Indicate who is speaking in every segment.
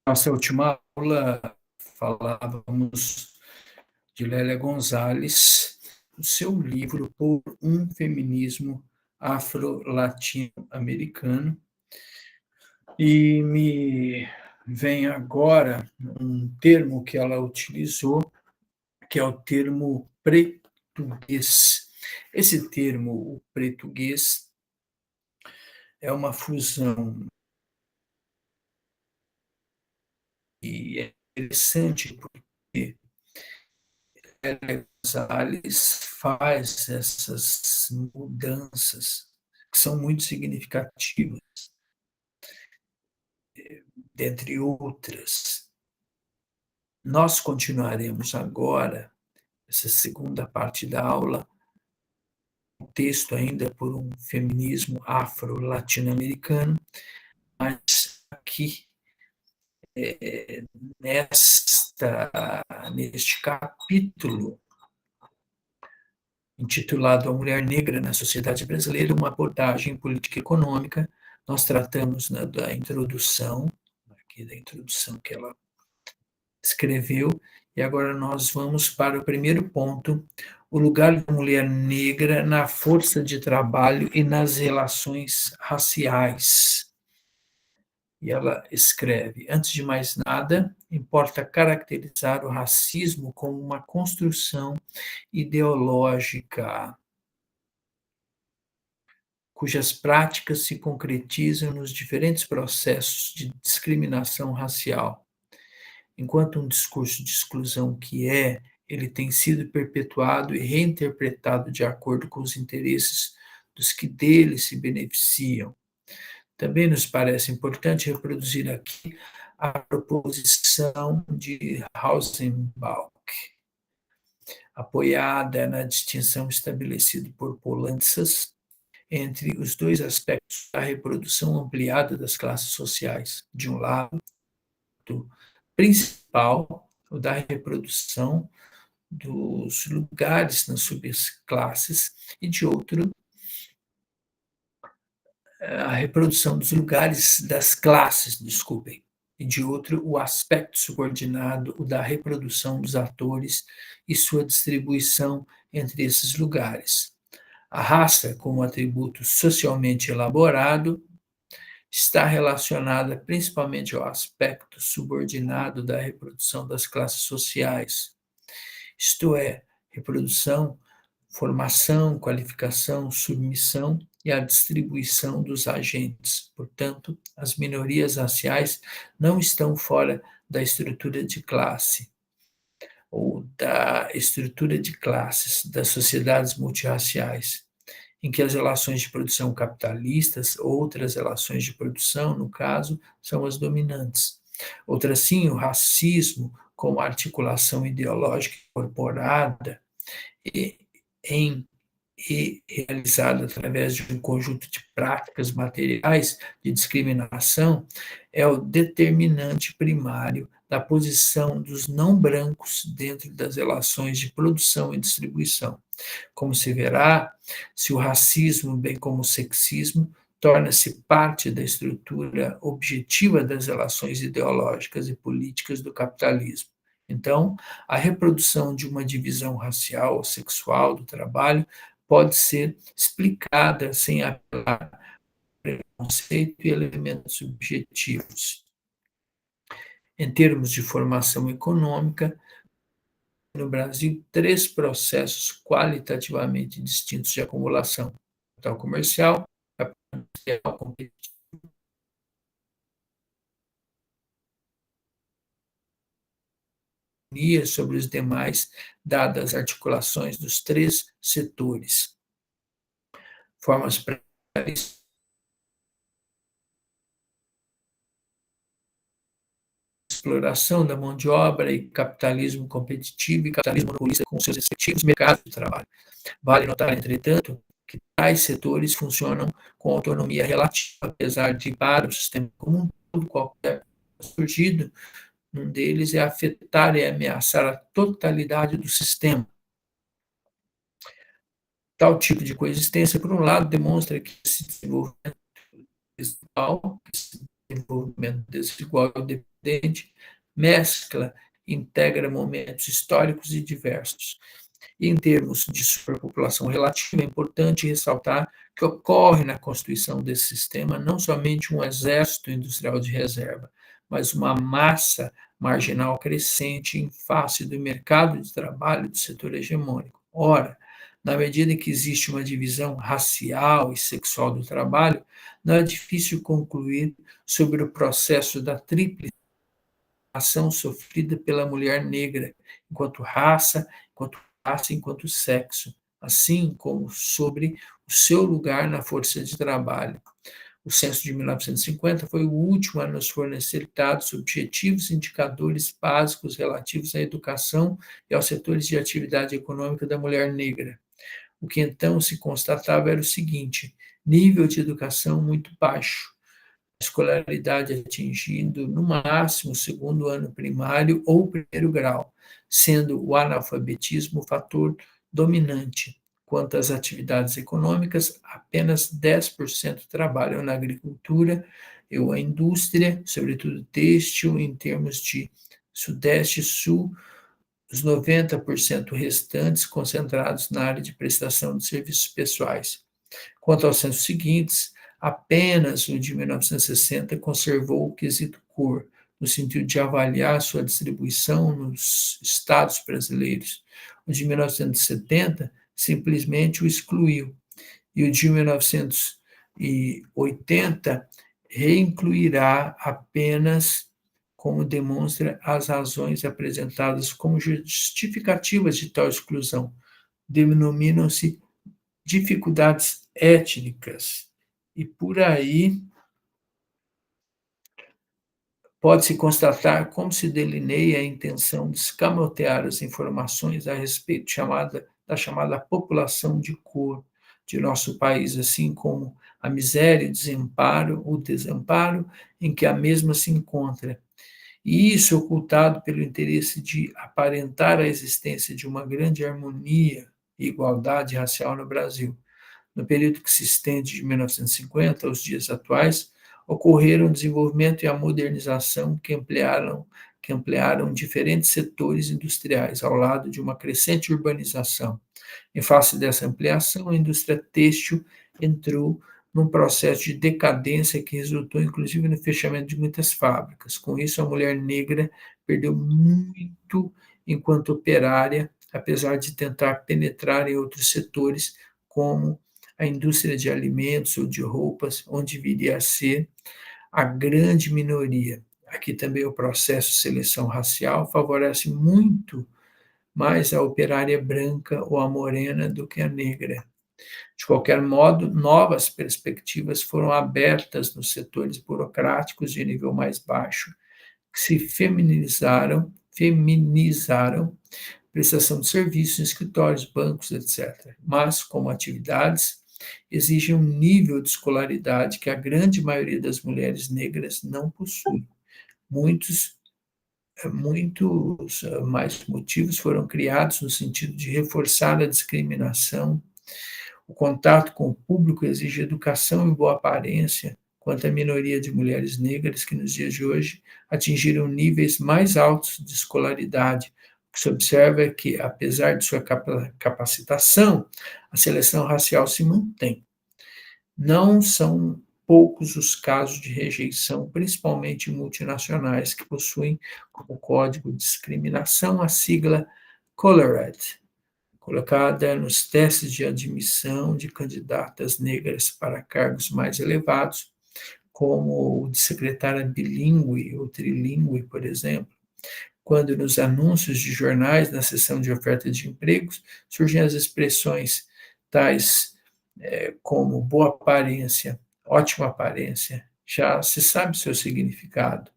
Speaker 1: Nossa última aula falávamos de Lélia Gonzalez, o seu livro Por um Feminismo Afro-Latino-Americano, e me vem agora um termo que ela utilizou, que é o termo pretuguês. Esse termo, o pretuguês, é uma fusão e é interessante porque Gonzalez faz essas mudanças que são muito significativas, dentre outras. Nós continuaremos agora, essa segunda parte da aula, o texto ainda por um feminismo afro-latino-americano, mas aqui, neste capítulo, intitulado A Mulher Negra na Sociedade Brasileira, uma abordagem política e econômica. Nós tratamos, né, da introdução, aqui da introdução que ela escreveu, e agora nós vamos para o primeiro ponto, o lugar da mulher negra na força de trabalho e nas relações raciais. E ela escreve: antes de mais nada, importa caracterizar o racismo como uma construção ideológica cujas práticas se concretizam nos diferentes processos de discriminação racial. Enquanto um discurso de exclusão ele tem sido perpetuado e reinterpretado de acordo com os interesses dos que dele se beneficiam. Também nos parece importante reproduzir aqui a proposição de Hausenbach, apoiada na distinção estabelecida por Poulantzas entre os dois aspectos da reprodução ampliada das classes sociais. De um lado, o principal, o da reprodução dos lugares nas subclasses, e de outro, a reprodução dos lugares das classes, desculpem, e de outro, o aspecto subordinado, o da reprodução dos atores e sua distribuição entre esses lugares. A raça, como atributo socialmente elaborado, está relacionada principalmente ao aspecto subordinado da reprodução das classes sociais, isto é, reprodução, formação, qualificação, submissão e a distribuição dos agentes. Portanto, as minorias raciais não estão fora da estrutura de classe ou da estrutura de classes das sociedades multirraciais, em que as relações de produção capitalistas, outras relações de produção, no caso, são as dominantes. Outra sim, o racismo como articulação ideológica incorporada e, em, e realizada através de um conjunto de práticas materiais de discriminação, é o determinante primário da posição dos não brancos dentro das relações de produção e distribuição. Como se verá, se o racismo, bem como o sexismo, torna-se parte da estrutura objetiva das relações ideológicas e políticas do capitalismo. Então, a reprodução de uma divisão racial ou sexual do trabalho pode ser explicada sem apelar a preconceito e elementos subjetivos. Em termos de formação econômica, no Brasil, três processos qualitativamente distintos de acumulação: capital comercial, capital industrial competitivo sobre os demais, dadas as articulações dos três setores. Formas prévias, exploração da mão de obra e capitalismo competitivo e capitalismo monopolista com seus respectivos mercados de trabalho. Vale notar, entretanto, que tais setores funcionam com autonomia relativa, apesar de, para o sistema como um todo, qualquer surgido num deles é afetar e ameaçar a totalidade do sistema. Tal tipo de coexistência, por um lado, demonstra que esse desenvolvimento principal desenvolvimento desigual e dependente, mescla e integra momentos históricos e diversos. E, em termos de superpopulação relativa, é importante ressaltar que ocorre na constituição desse sistema não somente um exército industrial de reserva, mas uma massa marginal crescente em face do mercado de trabalho do setor hegemônico. Ora, na medida em que existe uma divisão racial e sexual do trabalho, não é difícil concluir sobre o processo da tríplice ação sofrida pela mulher negra, enquanto raça, enquanto sexo, assim como sobre o seu lugar na força de trabalho. O censo de 1950 foi o último a nos fornecer dados objetivos e indicadores básicos relativos à educação e aos setores de atividade econômica da mulher negra. O que então se constatava era o seguinte: nível de educação muito baixo, escolaridade atingindo no máximo o segundo ano primário ou primeiro grau, sendo o analfabetismo o fator dominante. Quanto às atividades econômicas, apenas 10% trabalham na agricultura ou a indústria, sobretudo têxtil, em termos de Sudeste e Sul, os 90% restantes concentrados na área de prestação de serviços pessoais. Quanto aos censos seguintes, apenas o de 1960 conservou o quesito cor, no sentido de avaliar sua distribuição nos estados brasileiros. O de 1970 simplesmente o excluiu, e o de 1980 reincluirá apenas como demonstra as razões apresentadas como justificativas de tal exclusão. Denominam-se dificuldades étnicas. E por aí pode-se constatar como se delineia a intenção de escamotear as informações a respeito da chamada população de cor de nosso país, assim como a miséria, o desamparo em que a mesma se encontra. E isso ocultado pelo interesse de aparentar a existência de uma grande harmonia e igualdade racial no Brasil. No período que se estende de 1950 aos dias atuais, ocorreram o desenvolvimento e a modernização que ampliaram diferentes setores industriais, ao lado de uma crescente urbanização. Em face dessa ampliação, a indústria têxtil entrou num processo de decadência que resultou, inclusive, no fechamento de muitas fábricas. Com isso, a mulher negra perdeu muito enquanto operária, apesar de tentar penetrar em outros setores, como a indústria de alimentos ou de roupas, onde viria a ser a grande minoria. Aqui também o processo de seleção racial favorece muito mais a operária branca ou a morena do que a negra. De qualquer modo, novas perspectivas foram abertas nos setores burocráticos de nível mais baixo, que se feminizaram prestação de serviços em escritórios, bancos, etc. Mas, como atividades, exigem um nível de escolaridade que a grande maioria das mulheres negras não possui. Muitos mais motivos foram criados no sentido de reforçar a discriminação. O contato com o público exige educação e boa aparência, quanto à minoria de mulheres negras que, nos dias de hoje, atingiram níveis mais altos de escolaridade. O que se observa é que, apesar de sua capacitação, a seleção racial se mantém. Não são poucos os casos de rejeição, principalmente multinacionais, que possuem como código de discriminação a sigla Colored, colocada nos testes de admissão de candidatas negras para cargos mais elevados, como o de secretária bilíngue ou trilíngue, por exemplo, quando nos anúncios de jornais, na seção de oferta de empregos, surgem as expressões tais como boa aparência, ótima aparência, já se sabe seu significado,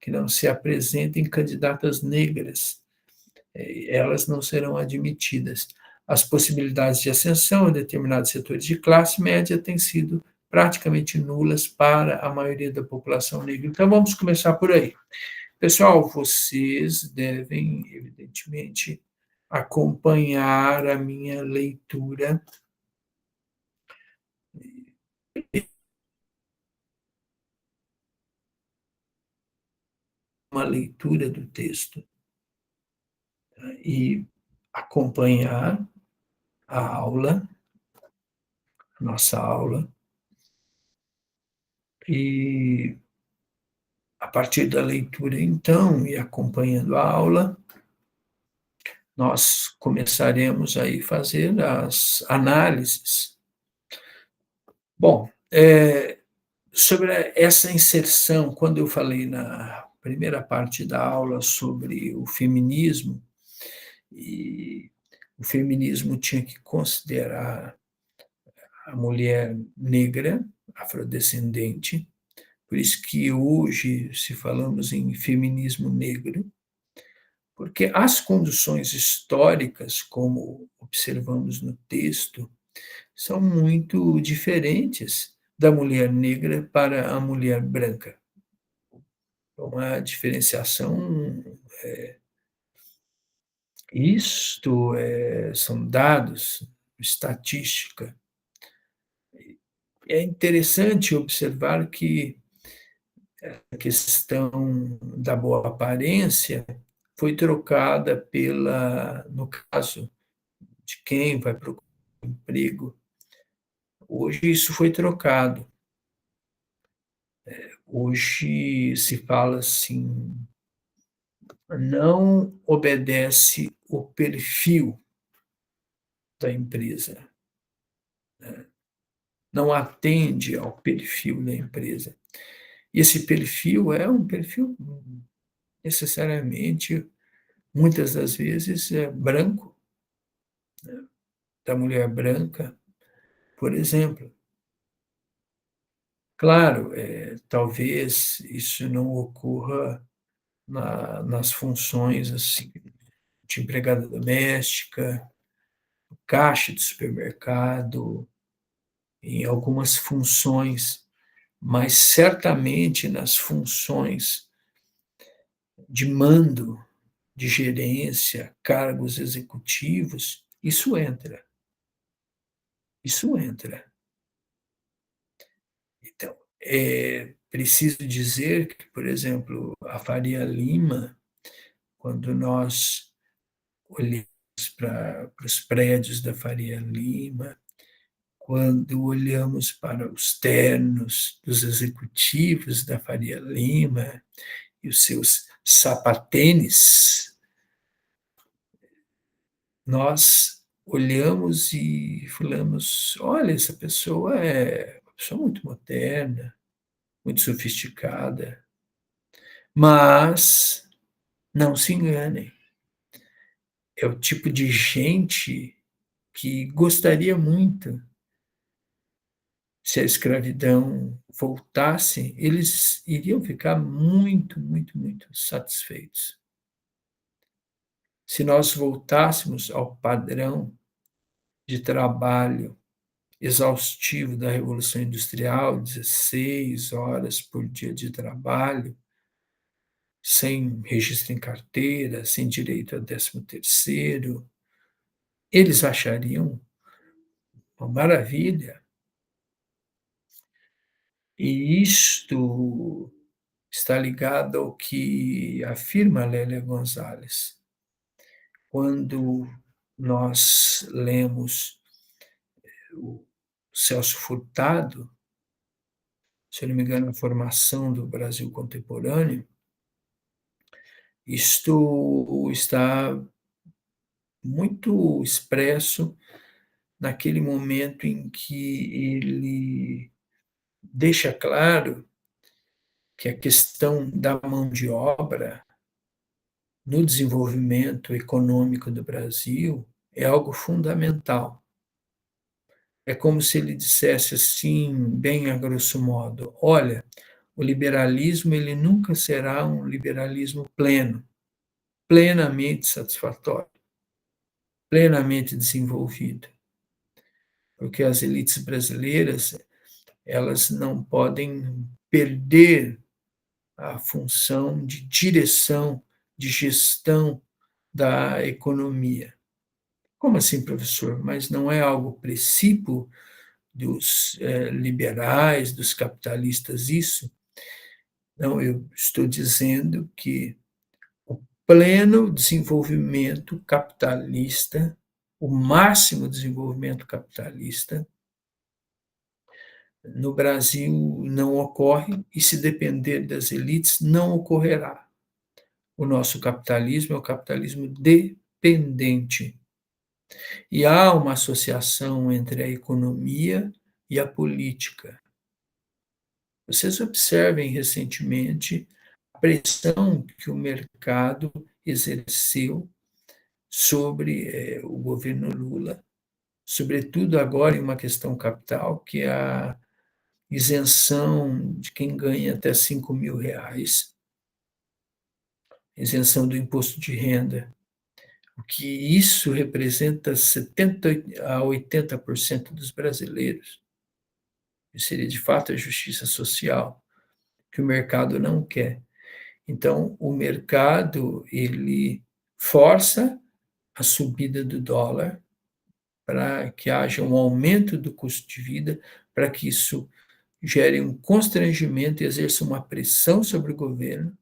Speaker 1: que não se apresentem candidatas negras, elas não serão admitidas. As possibilidades de ascensão em determinados setores de classe média têm sido praticamente nulas para a maioria da população negra. Então, vamos começar por aí. Pessoal, vocês devem, evidentemente, acompanhar a minha leitura. uma leitura do texto e acompanhar a aula, nossa aula, e a partir da leitura, então, e acompanhando a aula, nós começaremos aí fazer as análises. Bom, sobre essa inserção, quando eu falei na primeira parte da aula sobre o feminismo, e o feminismo tinha que considerar a mulher negra, afrodescendente, por isso que hoje se falamos em feminismo negro, porque as condições históricas, como observamos no texto, são muito diferentes da mulher negra para a mulher branca. Uma diferenciação, isto são dados, estatística. É interessante observar que a questão da boa aparência foi trocada pela, no caso de quem vai procurar emprego, hoje isso foi trocado. Hoje se fala assim, não obedece o perfil da empresa, não atende ao perfil da empresa. E esse perfil é um perfil necessariamente, muitas das vezes, é branco, da mulher branca, por exemplo. Claro, talvez isso não ocorra nas funções assim, de empregada doméstica, caixa de supermercado, em algumas funções, mas certamente nas funções de mando, de gerência, cargos executivos, isso entra. Isso entra. Então, é preciso dizer que, por exemplo, a Faria Lima, quando nós olhamos para os prédios da Faria Lima, quando olhamos para os ternos dos executivos da Faria Lima e os seus sapatênis, nós olhamos e falamos: olha, essa pessoa é uma pessoa muito moderna, muito sofisticada, mas não se enganem, é o tipo de gente que gostaria muito, se a escravidão voltasse, eles iriam ficar muito, muito, muito satisfeitos. Se nós voltássemos ao padrão de trabalho exaustivo da Revolução Industrial, 16 horas por dia de trabalho, sem registro em carteira, sem direito a 13º, eles achariam uma maravilha. E isto está ligado ao que afirma Lélia Gonzalez. Quando nós lemos o Celso Furtado, se eu não me engano, a formação do Brasil contemporâneo, isto está muito expresso naquele momento em que ele deixa claro que a questão da mão de obra no desenvolvimento econômico do Brasil é algo fundamental. É como se ele dissesse assim, bem a grosso modo: olha, o liberalismo ele nunca será um liberalismo pleno, plenamente satisfatório, plenamente desenvolvido, porque as elites brasileiras elas não podem perder a função de direção, de gestão da economia. Como assim, professor? Mas não é algo princípio dos liberais, dos capitalistas, isso? Não, eu estou dizendo que o pleno desenvolvimento capitalista, o máximo desenvolvimento capitalista, no Brasil não ocorre e, se depender das elites, não ocorrerá. O nosso capitalismo é o capitalismo dependente. E há uma associação entre a economia e a política. Vocês observem recentemente a pressão que o mercado exerceu sobre o governo Lula, sobretudo agora em uma questão capital, que é a isenção de quem ganha até R$ 5.000, isenção do imposto de renda, o que isso representa 70 a 80% dos brasileiros. Isso seria de fato a justiça social, que o mercado não quer. Então, o mercado, ele força a subida do dólar para que haja um aumento do custo de vida, para que isso gere um constrangimento e exerça uma pressão sobre o governo.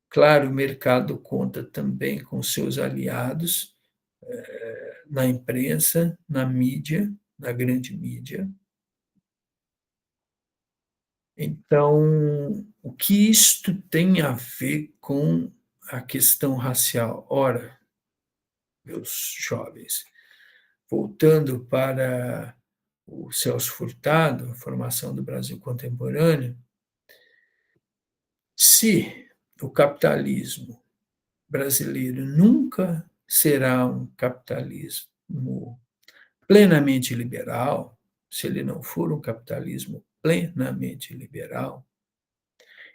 Speaker 1: Claro, o mercado conta também com seus aliados na imprensa, na mídia, na grande mídia. Então, o que isto tem a ver com a questão racial? Ora, meus jovens, voltando para o Celso Furtado, a formação do Brasil contemporâneo, se o capitalismo brasileiro nunca será um capitalismo plenamente liberal, se ele não for um capitalismo plenamente liberal,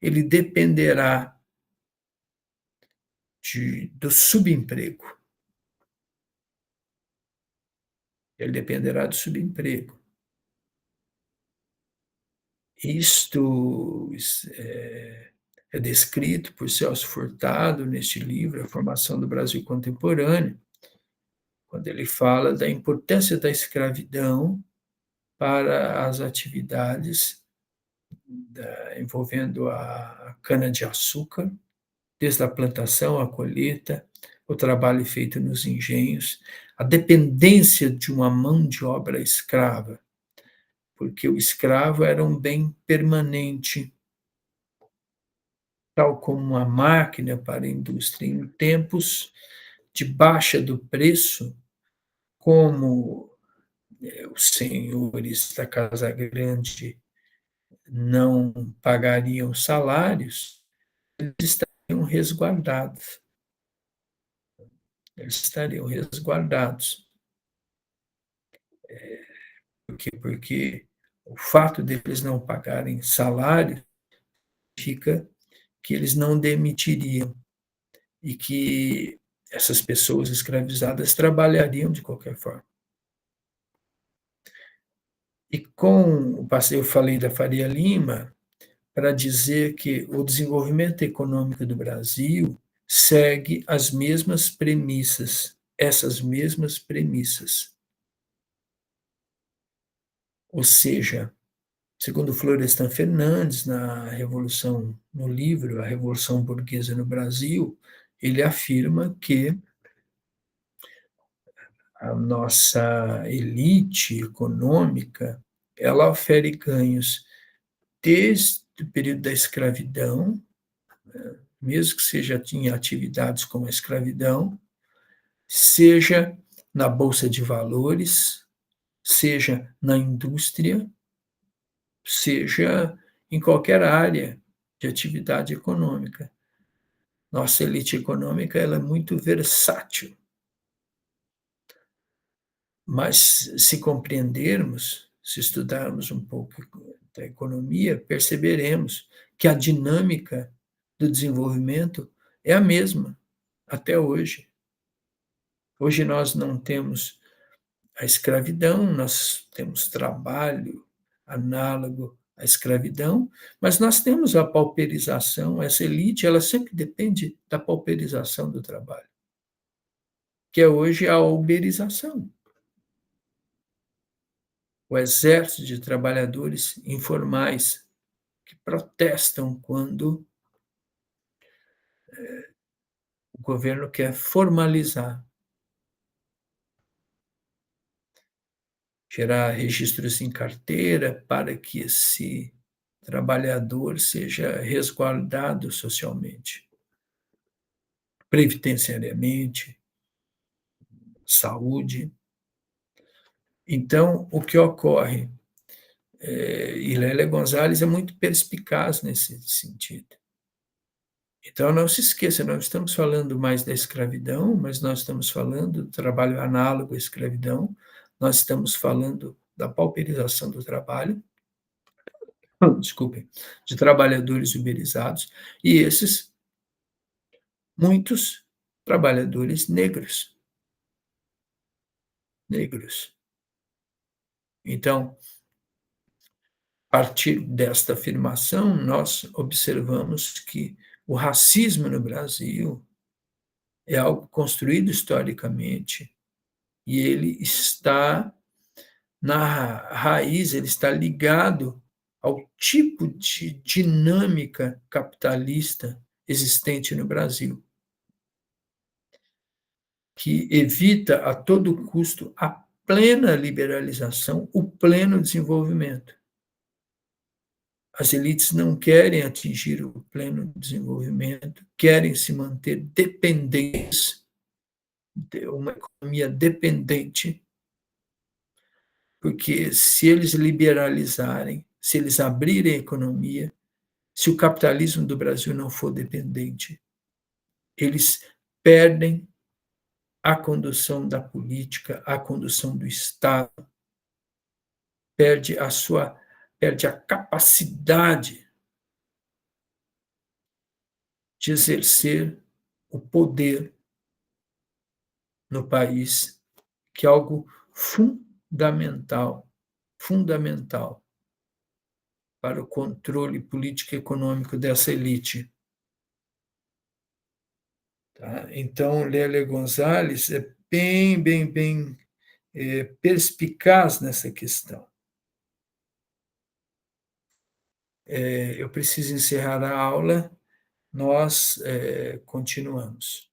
Speaker 1: ele dependerá do subemprego. Ele dependerá do subemprego. Isto é descrito por Celso Furtado neste livro, A Formação do Brasil Contemporâneo, quando ele fala da importância da escravidão para as atividades envolvendo a cana-de-açúcar, desde a plantação, a colheita, o trabalho feito nos engenhos, a dependência de uma mão de obra escrava, porque o escravo era um bem permanente, tal como uma máquina para a indústria. Em tempos de baixa do preço, como os senhores da Casa Grande não pagariam salários, eles estariam resguardados. Eles estariam resguardados. Por quê? Porque o fato deles não pagarem salário significa que eles não demitiriam e que essas pessoas escravizadas trabalhariam de qualquer forma. E eu falei da Faria Lima para dizer que o desenvolvimento econômico do Brasil segue as mesmas premissas, essas mesmas premissas. Ou seja, segundo Florestan Fernandes, no livro A Revolução Burguesa no Brasil, ele afirma que a nossa elite econômica, ela ofere ganhos desde o período da escravidão, mesmo que seja em atividades como a escravidão, seja na bolsa de valores, seja na indústria, seja em qualquer área de atividade econômica. Nossa elite econômica ela é muito versátil. Mas se compreendermos, se estudarmos um pouco da economia, perceberemos que a dinâmica do desenvolvimento é a mesma até hoje. Hoje nós não temos a escravidão, nós temos trabalho análogo à escravidão, mas nós temos a pauperização, essa elite, ela sempre depende da pauperização do trabalho, que é hoje a uberização. O exército de trabalhadores informais que protestam quando o governo quer formalizar, gerar registros em carteira para que esse trabalhador seja resguardado socialmente, previdenciariamente, saúde. Então, o que ocorre? E Lélia Gonzalez é muito perspicaz nesse sentido. Então, não se esqueça, não estamos falando mais da escravidão, mas nós estamos falando do trabalho análogo à escravidão, nós estamos falando da pauperização do trabalho, desculpem, de trabalhadores uberizados, e esses, muitos trabalhadores negros. Negros. Então, a partir desta afirmação, nós observamos que o racismo no Brasil é algo construído historicamente e ele está na raiz, ele está ligado ao tipo de dinâmica capitalista existente no Brasil, que evita a todo custo a plena liberalização, o pleno desenvolvimento. As elites não querem atingir o pleno desenvolvimento, querem se manter dependentes de uma economia dependente, porque se eles liberalizarem, se eles abrirem a economia, se o capitalismo do Brasil não for dependente, eles perdem a condução da política, a condução do Estado, perde a capacidade de exercer o poder no país, que é algo fundamental, fundamental para o controle político e econômico dessa elite. Tá? Então, Lélia Gonzalez é bem perspicaz nessa questão. Eu preciso encerrar a aula, nós continuamos.